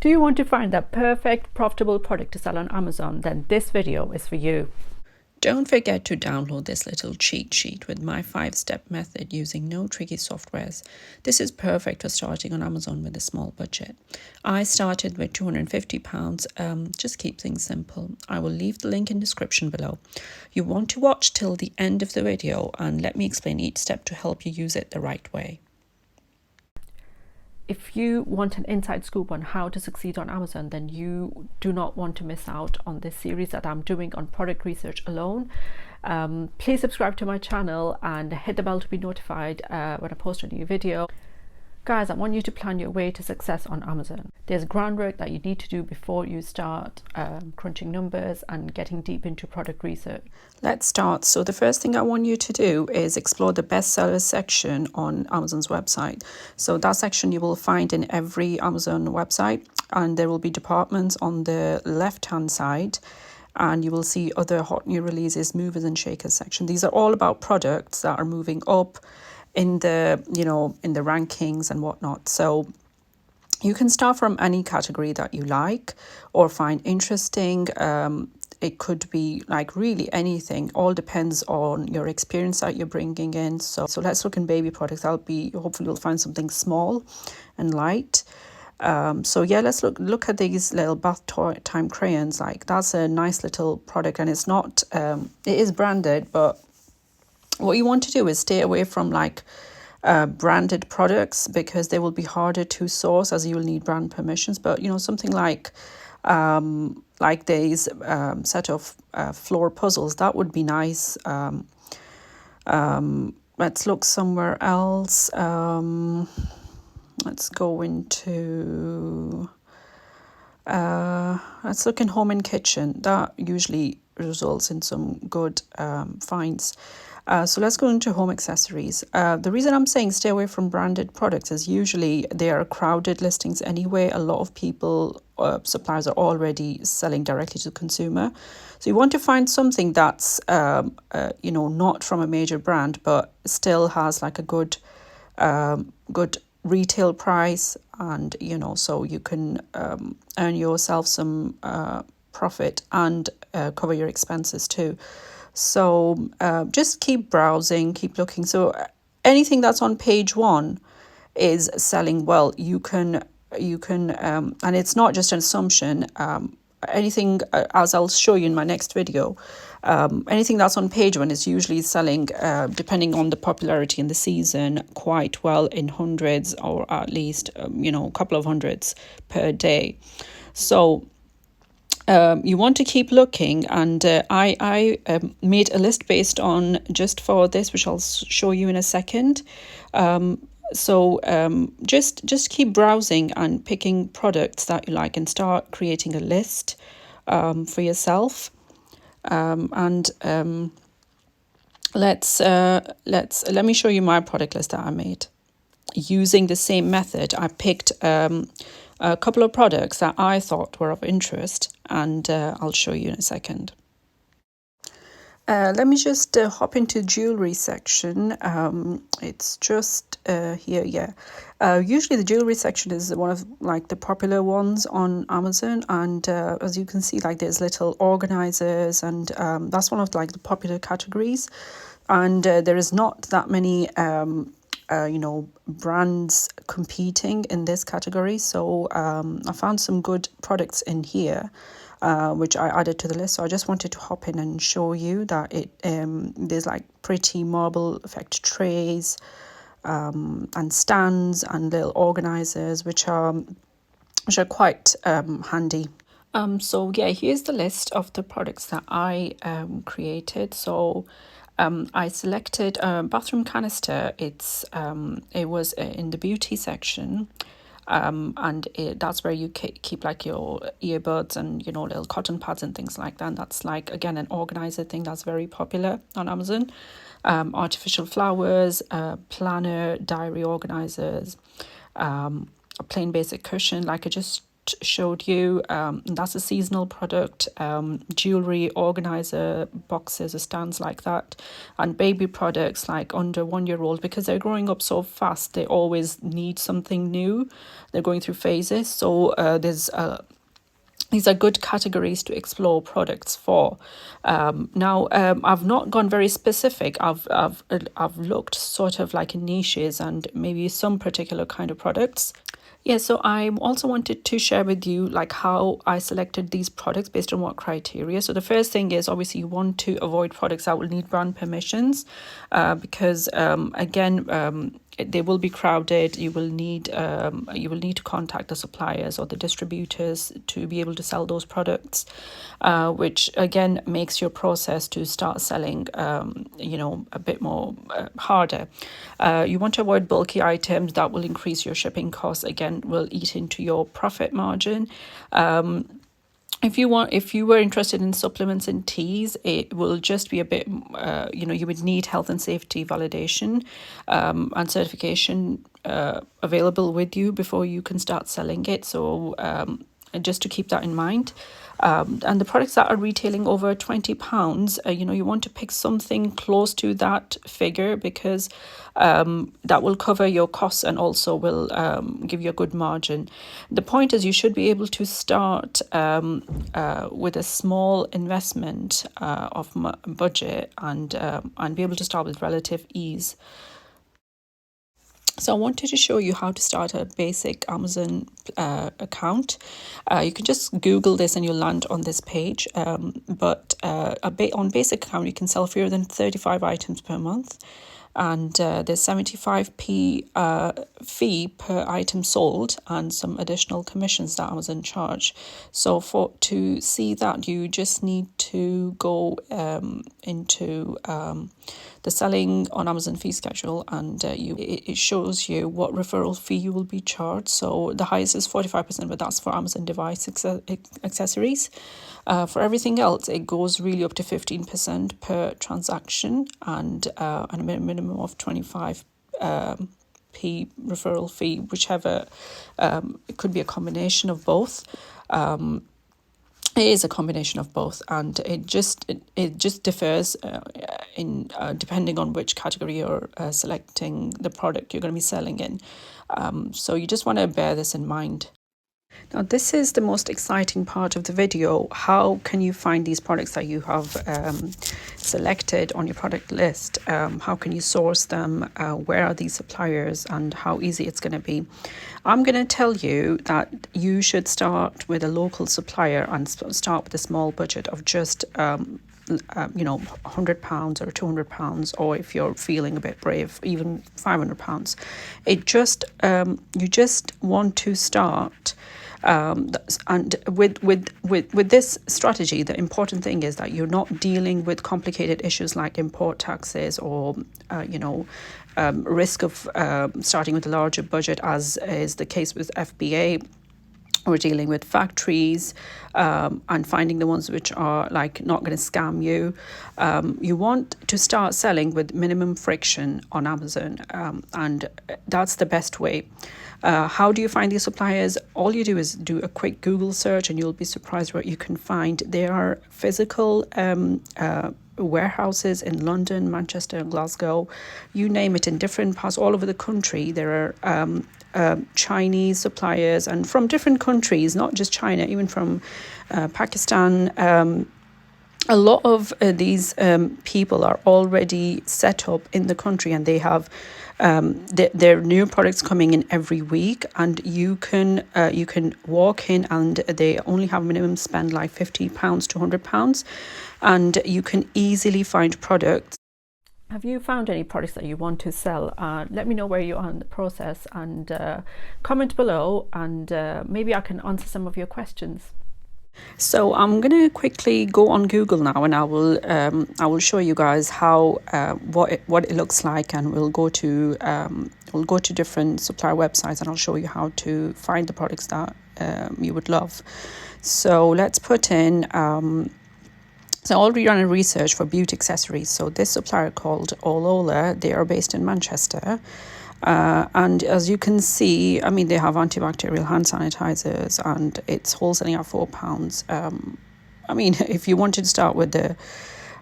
Do you want to find that perfect, profitable product to sell on Amazon? Then this video is for you. Don't forget to download this little cheat sheet with my 5-step method using no tricky softwares. This is perfect for starting on Amazon with a small budget. I started with £250. Just keep things simple. I will leave the link in description below. You want to watch till the end of the video and let me explain each step to help you use it the right way. If you want an inside scoop on how to succeed on Amazon, then you do not want to miss out on this series that I'm doing on product research alone. Please subscribe to my channel and hit the bell to be notified when I post a new video. Guys, I want you to plan your way to success on Amazon. There's groundwork that you need to do before you start crunching numbers and getting deep into product research. Let's start. So the first thing I want you to do is explore the bestsellers section on Amazon's website. So that section you will find in every Amazon website, and there will be departments on the left-hand side, and you will see other hot new releases, movers and shakers section. These are all about products that are moving up in the rankings and whatnot. So you can start from any category that you like or find interesting. It could be like really anything. All depends on your experience that you're bringing in. So let's look in baby products. Hopefully we'll find something small and light. So yeah, let's look at these little bath time crayons. Like, that's a nice little product, and it's not it is branded, but what you want to do is stay away from branded products, because they will be harder to source as you will need brand permissions. But something like these set of floor puzzles, that would be nice. Let's look somewhere else. Let's go into let's look in home and kitchen. That usually results in some good finds. So let's go into home accessories. The reason I'm saying stay away from branded products is usually they are crowded listings anyway. A lot of people, suppliers are already selling directly to the consumer. So you want to find something that's, not from a major brand, but still has like a good retail price, and, so you can earn yourself some profit and cover your expenses too. So just keep browsing, keep looking. So anything that's on page 1 is selling well. You can, and it's not just an assumption. Anything, as I'll show you in my next video, anything that's on page 1 is usually selling, depending on the popularity in the season, quite well in hundreds, or at least, a couple of hundreds per day. So you want to keep looking, and I made a list based on just for this, which I'll show you in a second. So just keep browsing and picking products that you like, and start creating a list for yourself. Let me show you my product list that I made using the same method. I picked a couple of products that I thought were of interest, and I'll show you in a second. Let me just hop into jewelry section. It's just here, yeah. Usually the jewelry section is one of the popular ones on Amazon, and as you can see, there's little organizers, and that's one of the popular categories. And there is not that many brands competing in this category. So I found some good products in here, which I added to the list. So I just wanted to hop in and show you that there's pretty marble effect trays, and stands and little organizers, which are quite handy. So yeah, here's the list of the products that I created. So I selected a bathroom canister. It was in the beauty section, and that's where you keep your earbuds and little cotton pads and things like that. And that's again an organizer thing that's very popular on Amazon. Artificial flowers, planner, diary organizers, a plain basic cushion, just showed you. That's a seasonal product. Jewelry, organizer boxes, stands like that, and baby products like under 1 year old, because they're growing up so fast, they always need something new. They're going through phases, so these are good categories to explore products for. Now, I've not gone very specific. I've looked sort of like in niches and maybe some particular kind of products. Yeah, so I also wanted to share with you like how I selected these products based on what criteria. So the first thing is obviously you want to avoid products that will need brand permissions, because again, they will be crowded. You will need to contact the suppliers or the distributors to be able to sell those products, which again makes your process to start selling a bit more harder. You want to avoid bulky items that will increase your shipping costs. Again, will eat into your profit margin. If you were interested in supplements and teas, it will just be a bit, you would need health and safety validation and certification available with you before you can start selling it. So just to keep that in mind. And the products that are retailing over £20, you want to pick something close to that figure, because that will cover your costs and also will give you a good margin. The point is you should be able to start with a small investment of budget and be able to start with relative ease. So I wanted to show you how to start a basic Amazon account. You can just Google this and you'll land on this page. But on basic account, you can sell fewer than 35 items per month. And there's 75p fee per item sold and some additional commissions that Amazon charge. So to see that, you just need to go into the selling on Amazon fee schedule, and it shows you what referral fee you will be charged. So the highest is 45%, but that's for Amazon device accessories. For everything else, it goes really up to 15% per transaction, and a minimum of 25p referral fee, whichever. It could be a combination of both. It is a combination of both, and it just differs in depending on which category you're selecting the product you're going to be selling in. So you just want to bear this in mind. Now, this is the most exciting part of the video. How can you find these products that you have selected on your product list? How can you source them? Where are these suppliers, and how easy it's going to be? I'm going to tell you that you should start with a local supplier and start with a small budget of just £100 or £200, or if you're feeling a bit brave, even £500. You just want to start. And with this strategy, the important thing is that you're not dealing with complicated issues like import taxes or risk of starting with a larger budget, as is the case with FBA. We're dealing with factories and finding the ones which are like not going to scam you. You want to start selling with minimum friction on Amazon, and that's the best way. How do you find these suppliers? All you do is do a quick Google search and you'll be surprised what you can find. There are physical warehouses in London, Manchester, Glasgow, you name it, in different parts all over the country. There are Chinese suppliers, and from different countries, not just China, even from Pakistan. A lot of these people are already set up in the country, and they have there are new products coming in every week, and you can walk in and they only have minimum spend like £50 to £100, and you can easily find products. Have you found any products that you want to sell? Let me know where you are in the process, and comment below, and maybe I can answer some of your questions. So I'm going to quickly go on Google now, and I will show you guys how what it looks like, and we'll go to different supplier websites, and I'll show you how to find the products that you would love. So let's put in so I already ran a research for beauty accessories. So this supplier called Olola, they are based in Manchester. And as you can see, I mean, they have antibacterial hand sanitizers, and it's wholesaling at £4. I mean, if you wanted to start with the,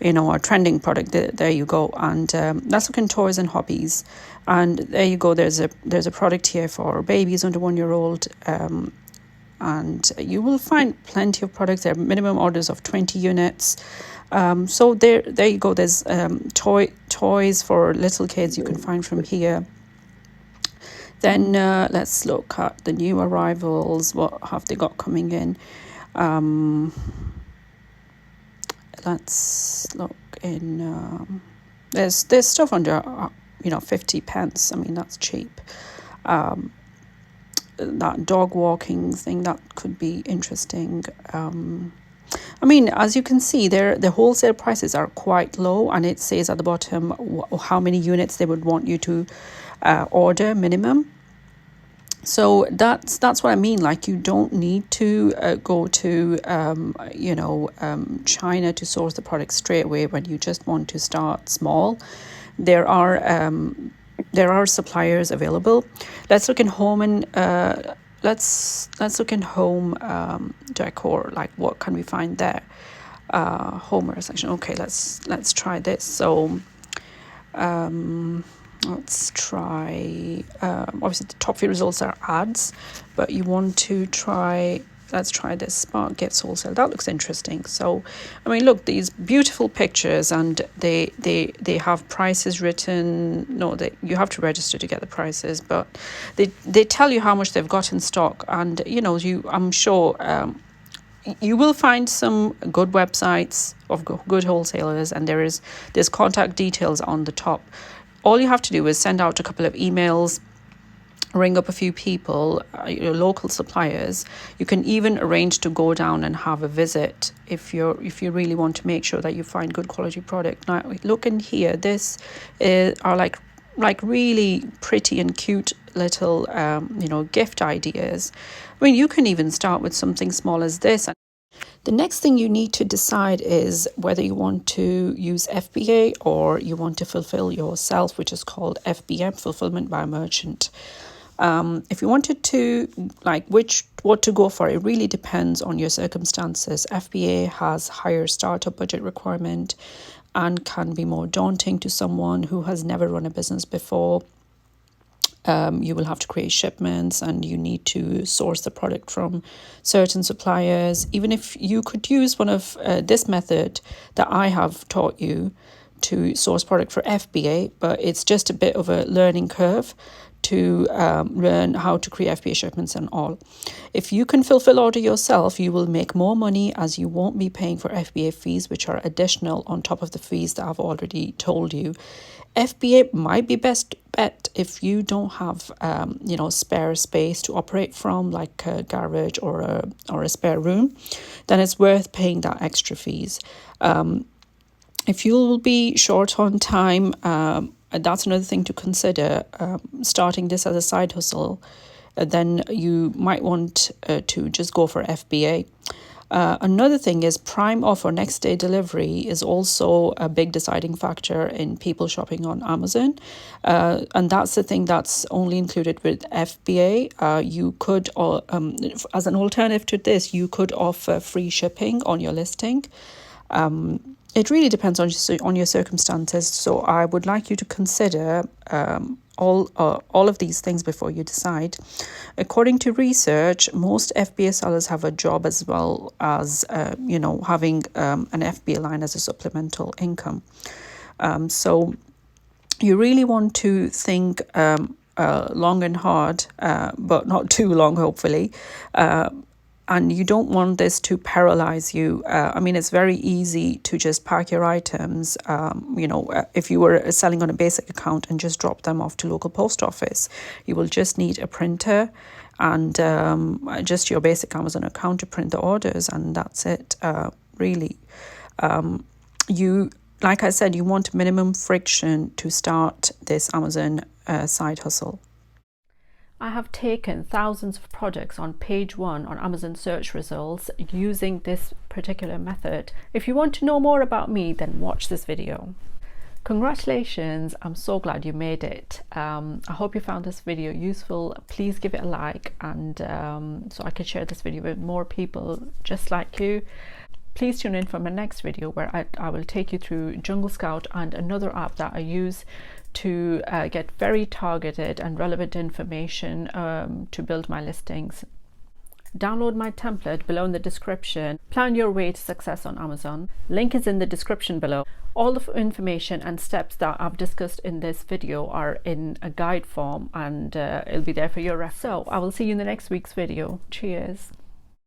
a trending product, there you go. And let's look in toys and hobbies. And there you go. There's a product here for babies under 1 year old. And you will find plenty of products there. Minimum orders of 20 units. So there you go. There's toys for little kids you can find from here. Then let's look at the new arrivals. What have they got coming in? Let's look in. There's stuff under 50 pence. I mean, that's cheap. That dog walking thing, that could be interesting. I mean, as you can see, the wholesale prices are quite low, and it says at the bottom how many units they would want you to order minimum. So that's what I mean. Like, you don't need to go to China to source the product straight away when you just want to start small. There are suppliers available. Let's look in home and let's look in home decor. Like, what can we find there? Homeware section. Okay, let's try this. So let's try, obviously the top few results are ads, but you want to try, let's try this Smart Gifts Wholesale. That looks interesting. So, I mean, look, these beautiful pictures, and they have prices written. No, you have to register to get the prices, but they tell you how much they've got in stock. And, I'm sure you will find some good websites of good wholesalers, and there's contact details on the top. All you have to do is send out a couple of emails, ring up a few people, your local suppliers. You can even arrange to go down and have a visit if you really want to make sure that you find good quality product. Now, look in here. This are like really pretty and cute little gift ideas. I mean, you can even start with something small as this. The next thing you need to decide is whether you want to use FBA or you want to fulfill yourself, which is called FBM, Fulfillment by Merchant. If you wanted to, what to go for, it really depends on your circumstances. FBA has higher startup budget requirement and can be more daunting to someone who has never run a business before. You will have to create shipments, and you need to source the product from certain suppliers. Even if you could use one of this method that I have taught you to source product for FBA, but it's just a bit of a learning curve to learn how to create FBA shipments and all. If you can fulfill order yourself, you will make more money, as you won't be paying for FBA fees, which are additional on top of the fees that I've already told you. FBA might be best bet if you don't have spare space to operate from, like a garage or a spare room. Then it's worth paying that extra fees. If you'll be short on time, that's another thing to consider. Starting this as a side hustle, then you might want to just go for FBA. Another thing is prime offer, next day delivery, is also a big deciding factor in people shopping on Amazon. And that's the thing that's only included with FBA. You could, as an alternative to this, you could offer free shipping on your listing. It really depends on your circumstances. So I would like you to consider all of these things before you decide. According to research, most FBA sellers have a job as well as having an FBA line as a supplemental income. So you really want to think long and hard, but not too long, hopefully. And you don't want this to paralyze you. I mean, it's very easy to just pack your items, if you were selling on a basic account, and just drop them off to local post office. You will just need a printer and just your basic Amazon account to print the orders, and that's it, really. Like I said, you want minimum friction to start this Amazon side hustle. I have taken thousands of products on page 1 on Amazon search results using this particular method. If you want to know more about me, then watch this video. Congratulations, I'm so glad you made it. I hope you found this video useful. Please give it a like, and so I can share this video with more people just like you. Please tune in for my next video where I will take you through Jungle Scout and another app that I use to get very targeted and relevant information to build my listings. Download my template below in the description. Plan your way to success on Amazon. Link is in the description below. All the information and steps that I've discussed in this video are in a guide form, and it'll be there for your reference. So I will see you in the next week's video. Cheers.